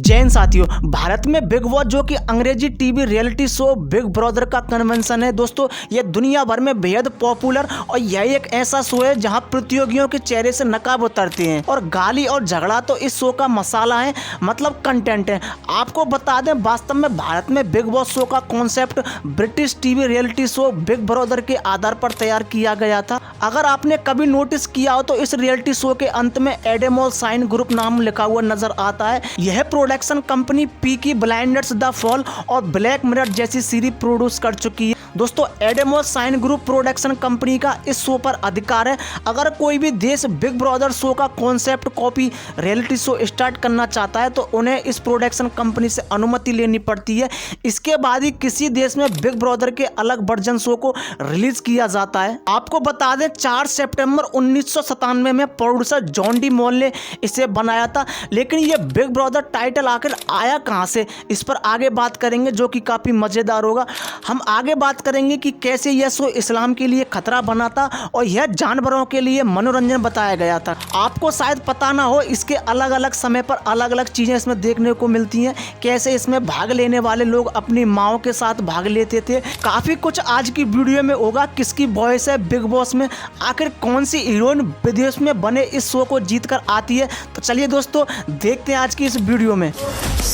जैन साथियों, भारत में big boss जो कि अंग्रेजी TV reality show big brother का कन्वेंशन है दोस्तों, ये दुनिया भर में बेहद पॉपुलर और यह एक ऐसा शो है जहां प्रतियोगियों के चेहरे से नकाब उतरते हैं और गाली और झगड़ा तो इस शो का मसाला है, मतलब कंटेंट है। आपको बता दें, वास्तव में भारत में बिग बॉस शो का concept British TV reality show big brother के आधार पर तैयार किया गया था। अगर आपने कभी नोटिस किया हो तो इस रियलिटी शो के अंत में एडेमोल साइन ग्रुप नाम लिखा हुआ नजर आता है। यह production company Peaky blinders, the fall और ब्लैक मिरर जैसी सीरीज प्रोड्यूस कर चुकी है। दोस्तों, एडेमोल साइन ग्रुप प्रोडक्शन कंपनी का इस शो पर अधिकार है। अगर कोई भी देश बिग ब्रदर शो का concept copy reality show start करना चाहता है तो उन्हें इस प्रोडक्शन कंपनी से अनुमति लेनी पड़ती है। इसके बाद ही किसी देश में बिग ब्रदर के अलग वर्जन शो को रिलीज किया जाता है। आपको बता दें, 4 सितंबर 1997 में प्रोड्यूसर जॉन डी मॉल ने इसे बनाया था। लेकिन ये बिग ब्रदर टाइटल आखिर आया कहां से, इस पर आगे बात करेंगे जो कि काफी मजेदार होगा। हम आगे बात करेंगे कि कैसे यह शो इस्लाम के लिए खतरा बना था और यह जानवरों के लिए मनोरंजन बताया गया था। आपको शायद पता ना हो, इसके अलग अलग समय पर अलग अलग चीजें इसमें देखने को मिलती हैं। कैसे इसमें भाग लेने वाले लोग अपनी माओ के साथ भाग लेते थे, काफी कुछ आज की वीडियो में होगा। किसकी वॉइस है बिग बॉस में, आखिर कौन सी हीरोइन विदेश में बने इस शो को जीत कर आती है, तो चलिए दोस्तों देखते हैं आज की इस वीडियो में। बस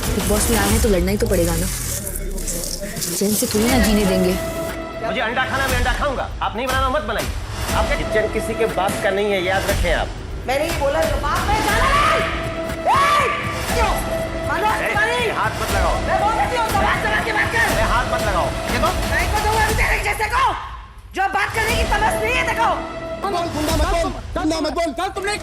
बिग बॉस में आए हैं तो लड़ना ही तो पड़ेगा ना, चैन से थोड़ी ना जीने देंगे। मुझे अंडा खाना, मैं अंडा खाऊंगा। आप नहीं बनाना, मत बनाइए। आपका किचन किसी के बाप का नहीं है, याद रखें आप। मैंने ये बोला तो बाप में जाना नहीं। क्यों? मानो तुम्हारी हाथ मत लगाओ। मैं बोल रही हूँ, बात समझ के बात कर। हाथ मत लगाओ। देखो, नहीं को दूंगा अभी तेरे जैसे को जो बात करने की समझ नहीं है। देखो, गुंडा मत बोल। कल तुमने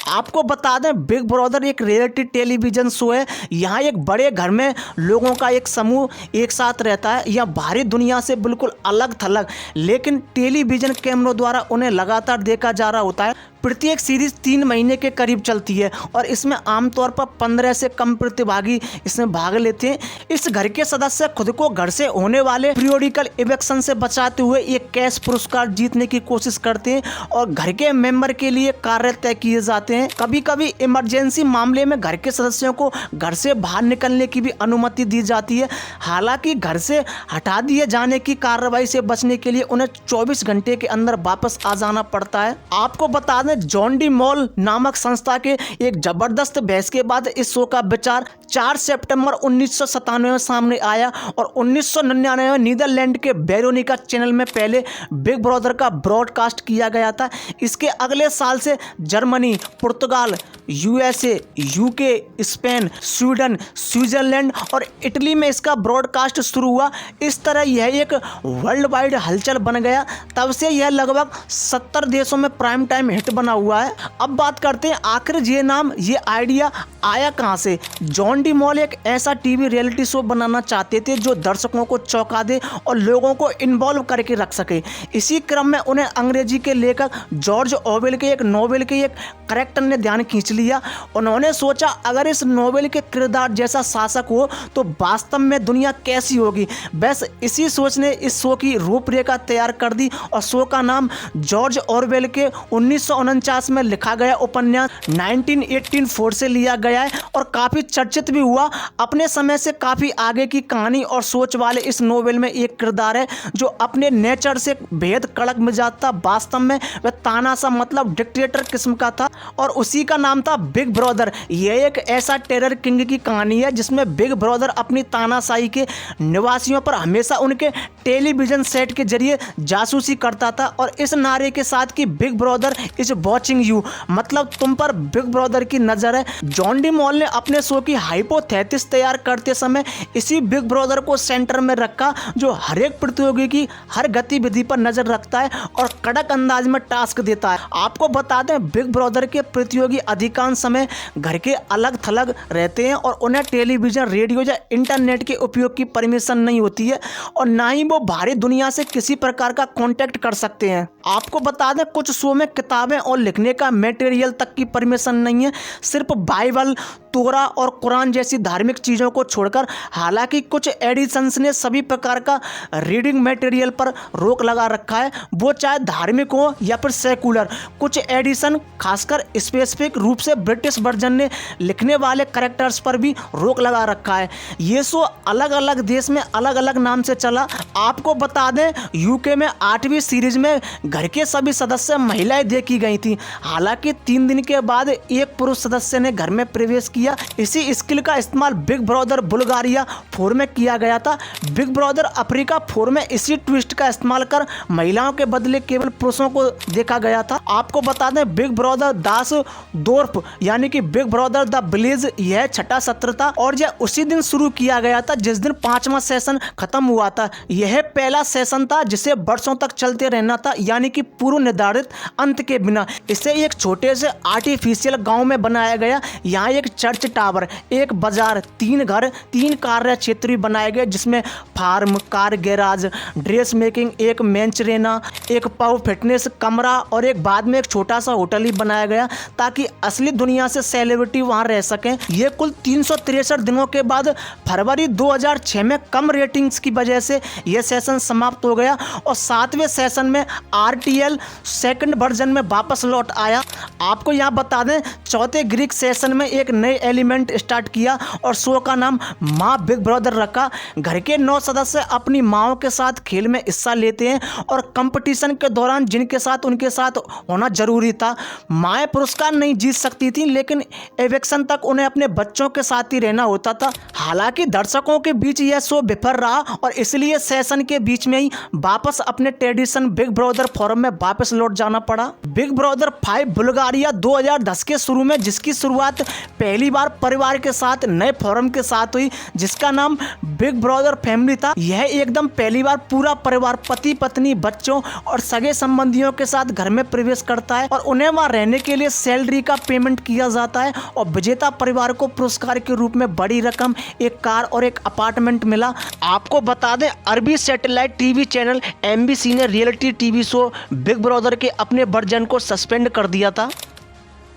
आपको बता दें, बिग ब्रदर एक रियलिटी टेलीविजन शो है। यहाँ एक बड़े घर में लोगों का एक समूह एक साथ रहता है। यह बाहरी दुनिया से बिल्कुल अलग थलग, लेकिन टेलीविजन कैमरों द्वारा उन्हें लगातार देखा जा रहा होता है। प्रत्येक सीरीज 3 महीने के करीब चलती है और इसमें आमतौर पर 15 से कम प्रतिभागी इसमें भाग लेते हैं। इस घर के सदस्य खुद को घर से होने वाले पीरियोडिकल इवेक्शन से बचाते हुए एक कैश पुरस्कार जीतने की कोशिश करते हैं और घर के मेंबर के लिए कार्य तय किए जाते हैं। कभी कभी इमरजेंसी मामले में घर के सदस्यों को घर से बाहर निकलने की भी अनुमति दी जाती है। हालांकि घर से हटा दिए जाने की कार्रवाई से बचने के लिए उन्हें 24 घंटे के अंदर वापस आ जाना पड़ता है। आपको बता दें, जॉन डी मॉल नामक संस्था के एक जबरदस्त बहस के बाद इस शो का विचार 4 सितंबर 1997 में सामने आया और 1999 में नीदरलैंड के वेरोनिका चैनल में पहले बिग ब्रदर का ब्रॉडकास्ट किया गया था। इसके अगले साल से जर्मनी, पुर्तगाल, USA, UK, Spain, Sweden, Switzerland और इटली में इसका ब्रॉडकास्ट शुरू हुआ। इस तरह यह एक वर्ल्ड वाइड हलचल बन गया। तब से यह लगभग 70 देशों में प्राइम टाइम हिट बना हुआ है। अब बात करते हैं आखिर ये नाम, ये आइडिया आया कहां से। जॉन डी मॉल एक ऐसा टीवी रियलिटी शो बनाना चाहते थे जो दर्शकों को चौंका दे और लोगों को इन्वॉल्व करके रख सके। इसी क्रम में उन्हें अंग्रेजी के लेखक जॉर्ज ऑरवेल के एक नोवेल के एक कैरेक्टर ने ध्यान खींच लिया। उन्होंने सोचा, अगर इस नोवेल के किरदार जैसा शासक हो तो वास्तव में दुनिया कैसी होगी। बस इसी सोच ने इस शो की रूपरेखा तैयार कर दी और शो का नाम जॉर्ज ऑरवेल के 1949 में लिखा गया उपन्यास 1984 से लिया गया है और काफी चर्चित भी हुआ। अपने समय से काफी आगे की कहानी और सोच वाले इस नोवेल में एक किरदार है जो अपने नेचर से बेहद कड़क मिजाज था। वास्तव में वह तानाशाह, मतलब डिक्टेटर किस्म का था और उसी का नाम था बिग ब्रदर। यह एक ऐसा टेरर किंग की कहानी है जिसमें बिग ब्रदर अपनी तानाशाही के निवासियों पर हमेशा उनके टेलीविजन सेट के जरिए जासूसी करता था और इस नारे के साथ कि big brother is watching you, मतलब तुम पर बिग ब्रदर की नजर है। जॉन डी मॉल ने अपने शो की हाइपोथेसिस तैयार करते समय इसी बिग ब्रदर को सेंटर में रखा, जो हर एक प्रतियोगी की हर गतिविधि पर नजर रखता है और कड़क अंदाज में टास्क देता है। आपको बता दें, बिग ब्रदर के प्रतियोगी अधिकांश समय घर के अलग थलग रहते हैं और उन्हें टेलीविजन, रेडियो या इंटरनेट के उपयोग की परमिशन नहीं होती है और ना ही वो बाहरी दुनिया से किसी प्रकार का कांटेक्ट कर सकते हैं। आपको बता दें, कुछ शो में किताबें और लिखने का मटेरियल तक की परमिशन नहीं है, सिर्फ बाइबल, तोरा और कुरान जैसी धार्मिक चीज़ों को छोड़कर। हालांकि कुछ एडिशंस ने सभी प्रकार का रीडिंग मटेरियल पर रोक लगा रखा है, वो चाहे धार्मिक हो या फिर सेकुलर। कुछ एडिशन, खासकर स्पेसिफिक रूप से ब्रिटिश वर्जन ने लिखने वाले कैरेक्टर्स पर भी रोक लगा रखा है। ये शो अलग अलग देश में अलग अलग नाम से चला। आपको बता दें, यूके में 8वीं सीरीज में घर के सभी सदस्य महिलाएं देखी गई थी। हालांकि 3 दिन के बाद एक पुरुष सदस्य ने घर में प्रवेश किया। इसी स्किल का इस्तेमाल बिग ब्रदर बुल्गारिया 4 में किया गया था। बिग ब्रदर अफ्रीका 4 में इसी ट्विस्ट का इस्तेमाल कर महिलाओं के बदले केवल पुरुषों को देखा गया था। आपको बता दें, बिग ब्रदर दास डोर्फ यानी कि बिग ब्रदर द विलेज, यह 6ठा सत्र था और यह उसी दिन शुरू किया गया था जिस दिन 5वां सेशन खत्म हुआ था। यह पहला सेशन था जिसे वर्षों तक चलते रहना था, यानी कि पूर्व निर्धारित अंत के बिना। इसे एक छोटे से आर्टिफिशियल गांव में बनाया गया। यहाँ एक चर्च टावर, एक बाजार, 3 घर, 3 कार्य क्षेत्र भी बनाए गए जिसमें farm, car garage, dress making, एक मेंचरेना, एक पब फिटनेस कमरा और एक बाद में एक छोटा सा होटल ही बनाया गया ताकि असली दुनिया से सेलिब्रिटी वहां रह सकें। ये कुल 363 दिनों के बाद फरवरी 2006 में कम रेटिंग्स की वजह से यह सेशन समाप्त हो गया और 7वें सेशन में RTL सेकंड वर्जन में वापस लौट आया। आपको यहाँ बता दें, 4थे ग्रीक सेशन में एक नए एलिमेंट स्टार्ट किया और शो का नाम माँ बिग ब्रदर रखा। घर के 9 सदस्य अपनी माओं के साथ खेल में हिस्सा लेते हैं और कंपटीशन के दौरान जिनके साथ उनके साथ होना जरूरी था। माएँ पुरस्कार नहीं जीत सकती थी, लेकिन एविक्शन तक उन्हें अपने बच्चों के साथ ही रहना होता था। हालांकि दर्शकों के बीच यह शो विफल रहा और इसलिए सेशन के बीच में ही वापस अपने ट्रेडिशन बिग ब्रदर फोरम में वापस लौट जाना पड़ा। बिग ब्रदर 5 बुल्गारिया 2010 के शुरू में, जिसकी शुरुआत पहली बार परिवार के साथ नए फोरम के साथ हुई जिसका नाम बिग ब्रदर फैमिली था। यह एकदम पहली बार पूरा परिवार, पति पत्नी, बच्चों और सगे संबंधियों के साथ घर में प्रवेश करता है और उन्हें वहां रहने के लिए सैलरी का पेमेंट किया जाता है और विजेता परिवार को पुरस्कार के रूप में बड़ी रकम, एक कार और एक अपार्टमेंट मिला। आपको बता दें, अरबी सैटेलाइट टीवी चैनल MBC ने reality TV show big brother के अपने वर्जन को सस्पेंड कर दिया था।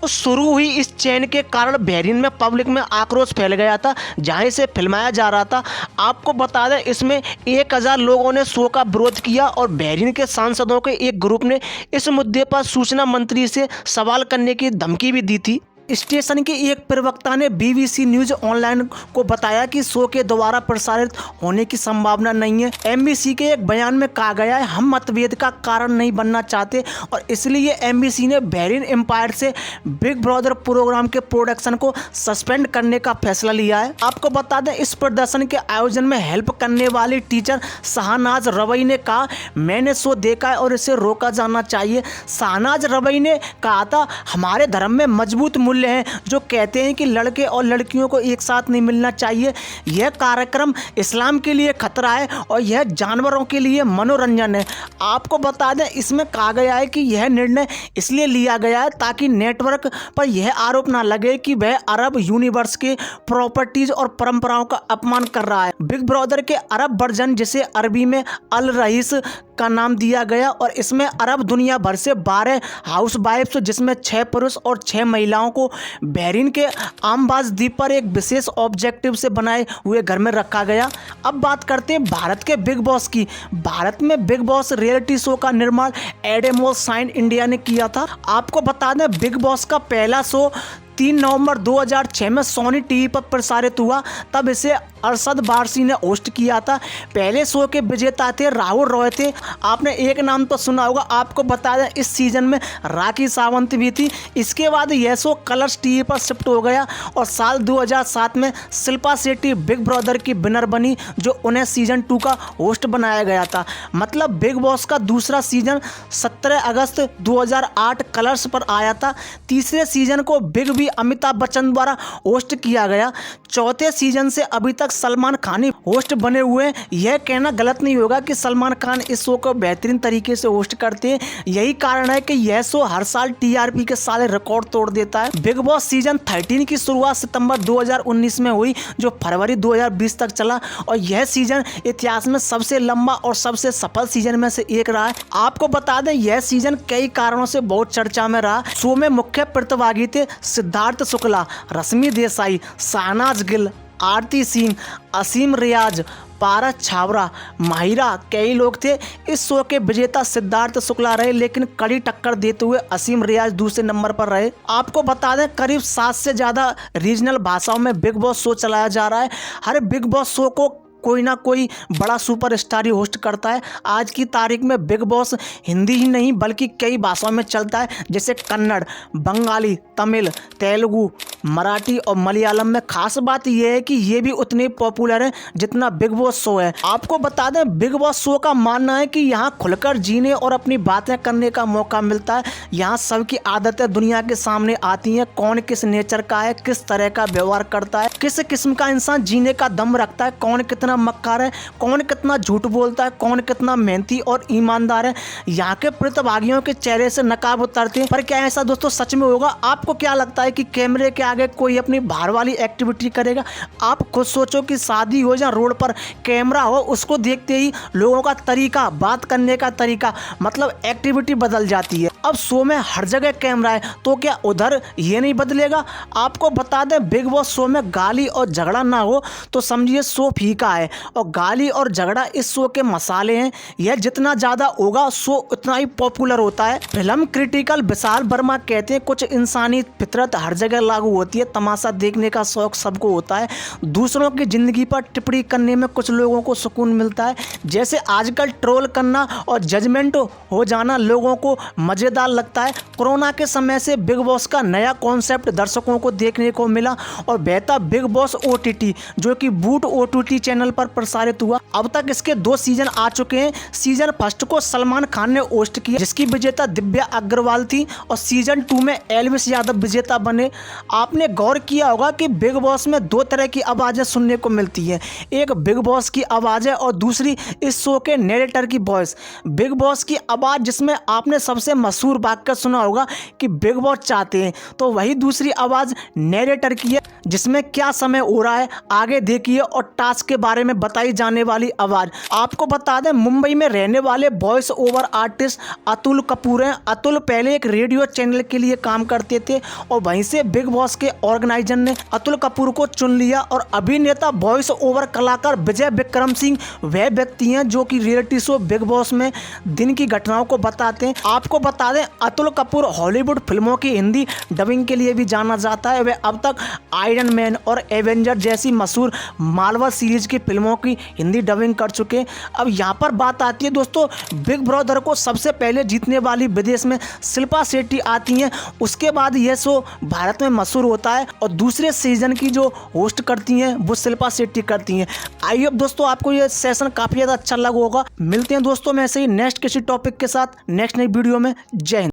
तो शुरू हुई इस चैन के कारण बहरीन में पब्लिक में आक्रोश फैल गया था जहां इसे फिल्माया जा रहा था। आपको बता दें, इसमें 1000 लोगों ने शो का विरोध किया और बहरीन के सांसदों के एक ग्रुप ने इस मुद्दे पर सूचना मंत्री से सवाल करने की धमकी भी दी थी। स्टेशन के एक प्रवक्ता ने BBC न्यूज ऑनलाइन को बताया कि शो के दोबारा प्रसारित होने की संभावना नहीं है। MBC के एक बयान में कहा गया है, हम मतभेद का कारण नहीं बनना चाहते और इसलिए MBC ने बहरीन एम्पायर से बिग ब्रदर प्रोग्राम के प्रोडक्शन को सस्पेंड करने का फैसला लिया है। आपको बता दें, इस प्रदर्शन के आयोजन में हेल्प करने वाली टीचर शाहनाज रवई ने कहा, मैंने शो देखा है और इसे रोका जाना चाहिए। शाहनाज रवई ने कहा था, हमारे धर्म में मजबूत मूल्य हैं जो कहते हैं कि लड़के और लड़कियों को एक साथ नहीं मिलना चाहिए। यह कार्यक्रम इस्लाम के लिए खतरा है और यह जानवरों के लिए मनोरंजन है। आपको बता दें, इसमें कहा गया है कि यह निर्णय इसलिए लिया गया है ताकि नेटवर्क पर यह आरोप ना लगे कि वह अरब यूनिवर्स के प्रॉपर्टीज और परंपराओं का अपमान कर रहा है। बिग ब्रदर के अरब वर्जन, जिसे अरबी में अल रईस का नाम दिया गया और इसमें अरब दुनिया भर से 12 हाउस वाइफ्स, जिसमें 6 पुरुष और 6 महिलाओं को बहरीन के आमबाज द्वीप पर एक विशेष ऑब्जेक्टिव से बनाए हुए घर में रखा गया। अब बात करते हैं भारत के बिग बॉस की। भारत में बिग बॉस रियलिटी शो का निर्माण एडेमोल साइन इंडिया ने किया था। आपको बता दें, बिग बॉस का पहला शो 3 नवंबर 2006 में सोनी टीवी पर प्रसारित हुआ। तब इसे अरशद वारसी ने होस्ट किया था। पहले शो के विजेता थे राहुल रॉय थे। आपने एक नाम तो सुना होगा। आपको बता दें, इस सीजन में राखी सावंत भी थी। इसके बाद यह शो कलर्स टीवी पर शिफ्ट हो गया और साल 2007 में शिल्पा शेट्टी बिग ब्रदर की विनर बनी, जो उन्हें सीजन 2 का होस्ट बनाया गया था। मतलब बिग बॉस का दूसरा सीजन 17 अगस्त 2008 कलर्स पर आया था। तीसरे सीजन को बिग बी अमिताभ बच्चन द्वारा होस्ट किया गया। चौथे सीजन से अभी तक तक सलमान खान ही होस्ट बने हुए हैं। यह कहना गलत नहीं होगा कि सलमान खान इस शो को बेहतरीन तरीके से होस्ट करते हैं। यही कारण है कि यह शो हर साल टीआरपी के सारे रिकॉर्ड तोड़ देता है। बिग बॉस सीजन 13 की शुरुआत सितंबर 2019 में हुई, जो फरवरी 2020 तक चला, और यह सीजन इतिहास में सबसे लंबा और सबसे सफल सीजन में से एक रहा है। आपको बता दें, यह सीजन कई कारणों से बहुत चर्चा में रहा। शो में मुख्य प्रतिभागी थे सिद्धार्थ शुक्ला, रश्मि देसाई, शहनाज गिल, आरती सिंह, असीम रियाज, पारस छाबरा, माहिरा, कई लोग थे। इस शो के विजेता सिद्धार्थ शुक्ला रहे, लेकिन कड़ी टक्कर देते हुए असीम रियाज दूसरे नंबर पर रहे। आपको बता दें, करीब 7 से ज़्यादा रीजनल भाषाओं में बिग बॉस शो चलाया जा रहा है। हर बिग बॉस शो को कोई ना कोई बड़ा सुपरस्टार ही होस्ट करता है। आज की तारीख में बिग बॉस हिंदी ही नहीं बल्कि कई भाषाओं में चलता है, जैसे कन्नड़, बंगाली, तमिल, तेलुगु, मराठी और मलयालम में। खास बात यह है कि ये भी उतने पॉपुलर है जितना बिग बॉस शो है। आपको बता दें, बिग बॉस शो का मानना है कि यहाँ खुलकर जीने और अपनी बातें करने का मौका मिलता है। यहाँ सबकी आदतें दुनिया के सामने आती हैं। कौन किस नेचर का है, किस तरह का व्यवहार करता है, किस किस्म का इंसान जीने का दम रखता है, कौन कितना मक्कार है, कौन कितना झूठ बोलता है, कौन कितना मेहनती और ईमानदार है। यहाँ के प्रतिभागियों के चेहरे से नकाब उतरते हैं। पर क्या ऐसा दोस्तों सच में होगा? आपको क्या लगता है कि कैमरे के आगे कोई अपनी बाहर वाली एक्टिविटी करेगा? आप खुद सोचो कि शादी हो या रोड पर कैमरा हो, उसको देखते ही लोगों का तरीका, बात करने का तरीका, मतलब एक्टिविटी बदल जाती है। अब शो में हर जगह कैमरा है, तो क्या उधर ये नहीं बदलेगा? आपको बता दें, बिग बॉस शो में गाली और झगड़ा ना हो तो समझिए शो फीका है। और गाली और झगड़ा इस शो के मसाले हैं। यह जितना ज्यादा होगा शो उतना ही पॉपुलर होता है। फिल्म क्रिटिकल विशाल वर्मा कहते हैं, कुछ इंसानी फितरत हर जगह लागू होती है। तमाशा देखने का शौक सबको होता है। दूसरों की जिंदगी पर टिप्पणी करने में कुछ लोगों को सुकून मिलता है। जैसे आजकल ट्रोल करना और जजमेंट हो जाना लोगों को मजेदार लगता है। कोरोना के समय से बिग बॉस का नया कॉन्सेप्ट दर्शकों को देखने को मिला और बेहतर बिग बॉस OTT, जो कि बूट OTT चैनल पर प्रसारित हुआ। अब तक इसके 2 सीजन आ चुके हैं। सीजन 1 को सलमान खान ने होस्ट किया, जिसकी विजेता दिव्या अग्रवाल थी, और सीजन 2 में एल्विस यादव विजेता बने। आपने गौर किया होगा कि बिग बॉस में 2 तरह की आवाजें सुनने को मिलती है। एक बिग बॉस की आवाज है और दूसरी इस शो के नैरेटर की वॉइस। बिग बॉस की आवाज जिसमें आपने सबसे मशहूर वाक्य सुना होगा कि बिग बॉस चाहते हैं, तो वही दूसरी आवाज नैरेटर की है, जिसमें क्या समय हो रहा है आगे देखिए, और टास्क के बारे में बताई जाने वाली आवाज। आपको बता दें, मुंबई में रहने वाले voice over artist Atul Kapoor हैं। अतुल पहले एक रेडियो चैनल के लिए काम करते थे और वहीं से बिग बॉस के ऑर्गेनाइजर ने अतुल कपूर को चुन लिया। और अभिनेता वॉइस ओवर कलाकार विजय विक्रम सिंह वह व्यक्ति हैं जो कि रियलिटी शो बिग बॉस में दिन की घटनाओं को बताते हैं। आपको बता दें, अतुल कपूर हॉलीवुड फिल्मों की हिंदी डबिंग के लिए भी जाना जाता है। वह अब तक आयरन मैन और एवेंजर जैसी मशहूर मार्वल सीरीज की फिल्मों की हिंदी डबिंग कर चुके हैं। अब यहाँ पर बात आती है दोस्तों, बिग ब्रदर को सबसे पहले जीतने वाली विदेश में शिल्पा शेट्टी आती हैं। उसके बाद यह शो भारत में मशहूर होता है और दूसरे सीजन की जो होस्ट करती हैं वो शिल्पा शेट्टी करती हैं। आई होप दोस्तों आपको ये सेशन काफ़ी ज़्यादा अच्छा लगा होगा। मिलते हैं दोस्तों मैं ऐसे ही नेक्स्ट किसी टॉपिक के साथ नेक्स्ट नई वीडियो में। जय हिंद।